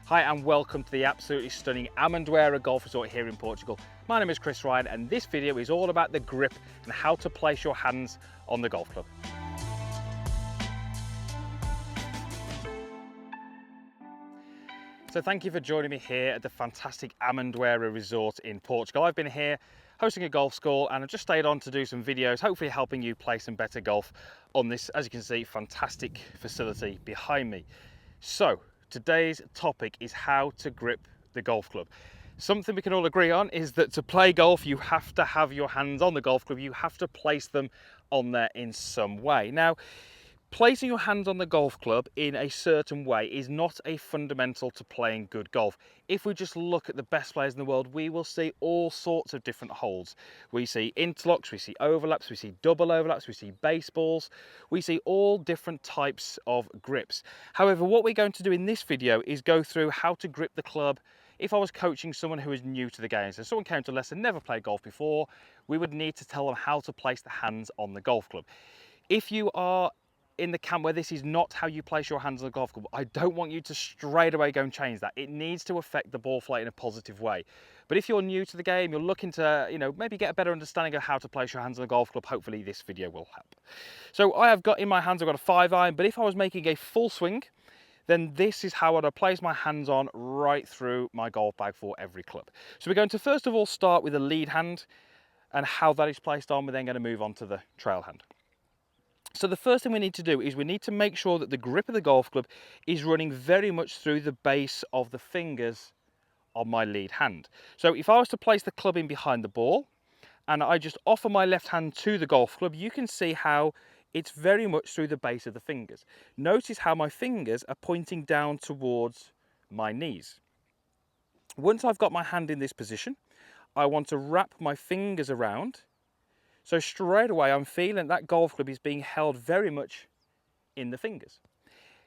Hi and welcome to the absolutely stunning Amendoeira Golf Resort here in Portugal. My name is Chris Ryan and this video is all about the grip and how to place your hands on the golf club. So thank you for joining me here at the fantastic Amendoeira Resort in Portugal. I've been here hosting a golf school and I've just stayed on to do some videos, hopefully helping you play some better golf on this, as you can see, fantastic facility behind me. So today's topic is how to grip the golf club. Something we can all agree on is that to play golf, you have to have your hands on the golf club. You have to place them on there in some way. Now, placing your hands on the golf club in a certain way is not a fundamental to playing good golf. If we just look at the best players in the world, we will see all sorts of different holds. We see interlocks, we see overlaps, we see double overlaps, we see baseballs, we see all different types of grips. However, what we're going to do in this video is go through how to grip the club. If I was coaching someone who is new to the game, so someone came to a lesson, never played golf before, we would need to tell them how to place the hands on the golf club. If you are in the camp where this is not how you place your hands on the golf club, I don't want you to straight away go and change that. It needs to affect the ball flight in a positive way. But if you're new to the game, you're looking to, maybe get a better understanding of how to place your hands on the golf club, hopefully this video will help. So I have got in my hands, I've got a 5-iron, but if I was making a full swing, then this is how I'd place my hands on right through my golf bag for every club. So we're going to first of all start with the lead hand and how that is placed on. We're then going to move on to the trail hand. So the first thing we need to do is we need to make sure that the grip of the golf club is running very much through the base of the fingers of my lead hand. So if I was to place the club in behind the ball and I just offer my left hand to the golf club, you can see how it's very much through the base of the fingers. Notice how my fingers are pointing down towards my knees. Once I've got my hand in this position, I want to wrap my fingers around. So straight away, I'm feeling that golf club is being held very much in the fingers.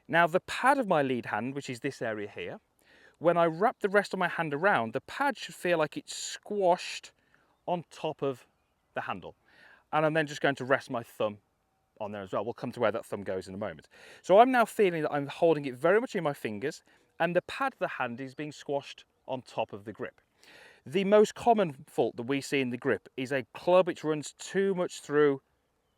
Now the pad of my lead hand, which is this area here, when I wrap the rest of my hand around, the pad should feel like it's squashed on top of the handle. And I'm then just going to rest my thumb on there as well. We'll come to where that thumb goes in a moment. So I'm now feeling that I'm holding it very much in my fingers and the pad of the hand is being squashed on top of the grip. The most common fault that we see in the grip is a club which runs too much through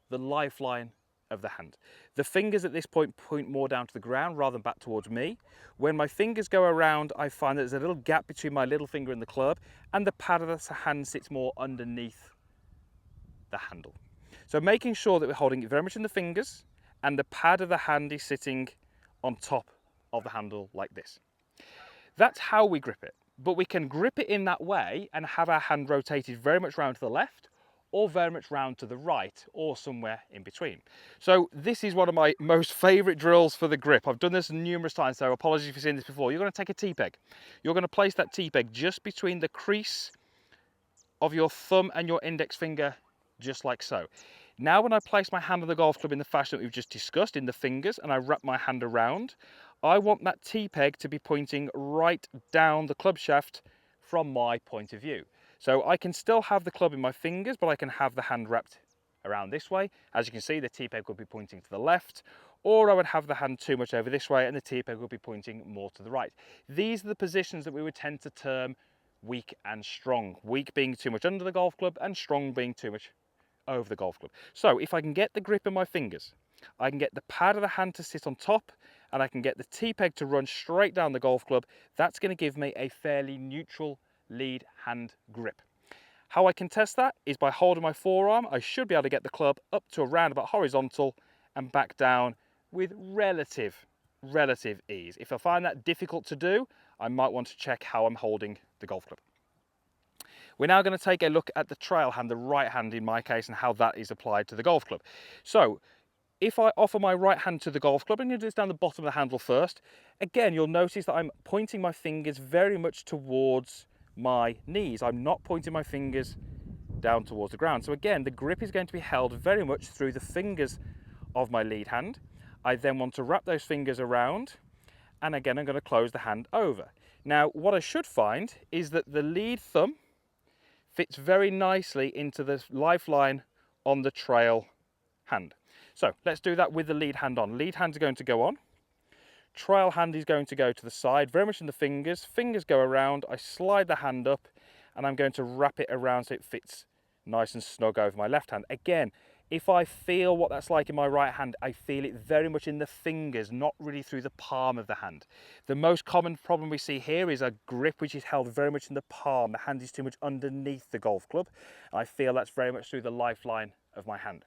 the lifeline of the hand. The fingers at this point more down to the ground rather than back towards me. When my fingers go around, I find that there's a little gap between my little finger and the club, and the pad of the hand sits more underneath the handle. So making sure that we're holding it very much in the fingers, and the pad of the hand is sitting on top of the handle like this. That's how we grip it. But we can grip it in that way and have our hand rotated very much round to the left or very much round to the right or somewhere in between. So this is one of my most favourite drills for the grip. I've done this numerous times, so apologies if you've seen this before. You're going to take a T-peg. You're going to place that T-peg just between the crease of your thumb and your index finger, just like so. Now when I place my hand on the golf club in the fashion that we've just discussed, in the fingers, and I wrap my hand around, I want that T-peg to be pointing right down the club shaft from my point of view. So I can still have the club in my fingers, but I can have the hand wrapped around this way. As you can see, the T-peg will be pointing to the left, or I would have the hand too much over this way and the T-peg will be pointing more to the right. These are the positions that we would tend to term weak and strong. Weak being too much under the golf club and strong being too much over the golf club. So if I can get the grip in my fingers, I can get the pad of the hand to sit on top, and I can get the T-peg to run straight down the golf club, that's going to give me a fairly neutral lead hand grip. How I can test that is by holding my forearm. I should be able to get the club up to around about horizontal and back down with relative ease. If I find that difficult to do, I might want to check how I'm holding the golf club. We're now going to take a look at the trail hand, the right hand in my case, and how that is applied to the golf club. So if I offer my right hand to the golf club, I'm going to do this down the bottom of the handle first. Again, you'll notice that I'm pointing my fingers very much towards my knees. I'm not pointing my fingers down towards the ground. So again, the grip is going to be held very much through the fingers of my lead hand. I then want to wrap those fingers around, and again, I'm going to close the hand over. Now, what I should find is that the lead thumb fits very nicely into the lifeline on the trail hand. So let's do that with the lead hand on. Lead hands are going to go on. trail hand is going to go to the side, very much in the fingers. Fingers go around, I slide the hand up, and I'm going to wrap it around so it fits nice and snug over my left hand. Again, if I feel what that's like in my right hand, I feel it very much in the fingers, not really through the palm of the hand. The most common problem we see here is a grip which is held very much in the palm. The hand is too much underneath the golf club. And I feel that's very much through the lifeline of my hand.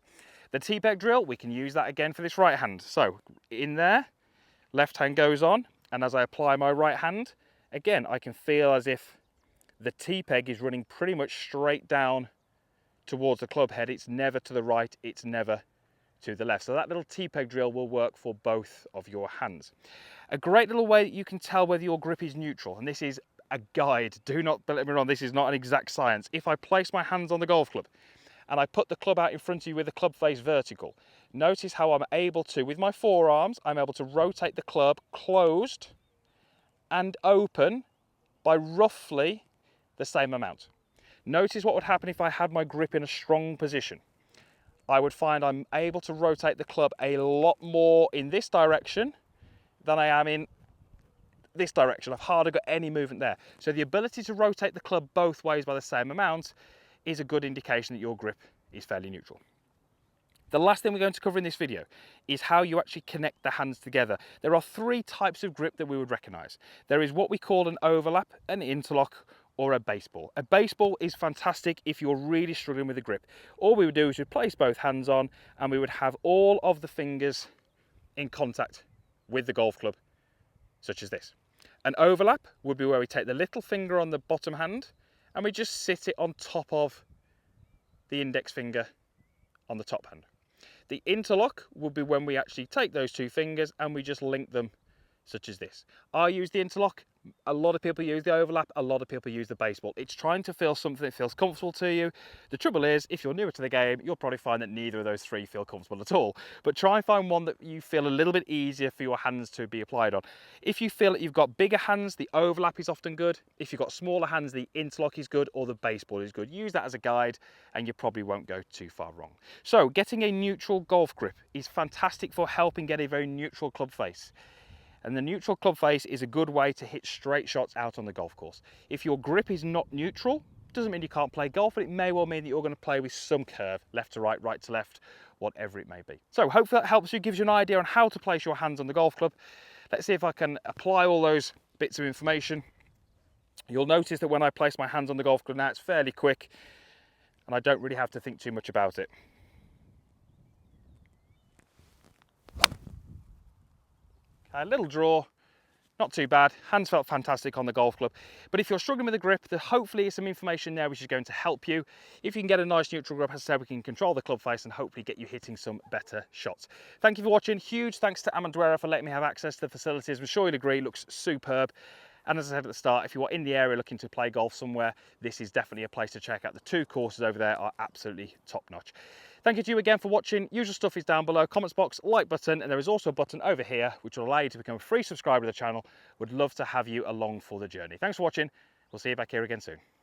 The T-peg drill, we can use that again for this right hand. So in there, left hand goes on, and as I apply my right hand, again, I can feel as if the T-peg is running pretty much straight down towards the club head. It's never to the right, it's never to the left. So that little T-peg drill will work for both of your hands. A great little way that you can tell whether your grip is neutral, and this is a guide, do not let me wrong, this is not an exact science. If I place my hands on the golf club and I put the club out in front of you with the club face vertical, notice how I'm able to, with my forearms, I'm able to rotate the club closed and open by roughly the same amount. Notice what would happen if I had my grip in a strong position. I would find I'm able to rotate the club a lot more in this direction than I am in this direction. I've hardly got any movement there. So the ability to rotate the club both ways by the same amount is a good indication that your grip is fairly neutral. The last thing we're going to cover in this video is how you actually connect the hands together. There are three types of grip that we would recognize. There is what we call an overlap, an interlock, or a baseball. A baseball is fantastic if you're really struggling with the grip. All we would do is we'd place both hands on and we would have all of the fingers in contact with the golf club, such as this. An overlap would be where we take the little finger on the bottom hand and we just sit it on top of the index finger on the top hand. The interlock would be when we actually take those two fingers and we just link them, such as this. I use the interlock. A lot of people use the overlap, a lot of people use the baseball. It's trying to feel something that feels comfortable to you. The trouble is, if you're newer to the game, you'll probably find that neither of those three feel comfortable at all. But try and find one that you feel a little bit easier for your hands to be applied on. If you feel that you've got bigger hands, the overlap is often good. If you've got smaller hands, the interlock is good or the baseball is good. Use that as a guide and you probably won't go too far wrong. So getting a neutral golf grip is fantastic for helping get a very neutral club face. And the neutral club face is a good way to hit straight shots out on the golf course. If your grip is not neutral, doesn't mean you can't play golf, but it may well mean that you're going to play with some curve, left to right to left, whatever it may be. So hopefully that helps you, gives you an idea on how to place your hands on the golf club. Let's see if I can apply all those bits of information. You'll notice that when I place my hands on the golf club now, it's fairly quick and I don't really have to think too much about it. A little draw, not too bad. Hands felt fantastic on the golf club. But if you're struggling with the grip, there hopefully is some information there which is going to help you. If you can get a nice neutral grip, as I said, we can control the club face and hopefully get you hitting some better shots. Thank you for watching. Huge thanks to Arden for letting me have access to the facilities. I'm sure you'll agree, it looks superb. And as I said at the start, if you are in the area looking to play golf somewhere, this is definitely a place to check out. The two courses over there are absolutely top notch. Thank you to you again for watching. Usual stuff is down below, comments box, like button, and there is also a button over here which will allow you to become a free subscriber to the channel. Would love to have you along for the journey. Thanks for watching. We'll see you back here again soon.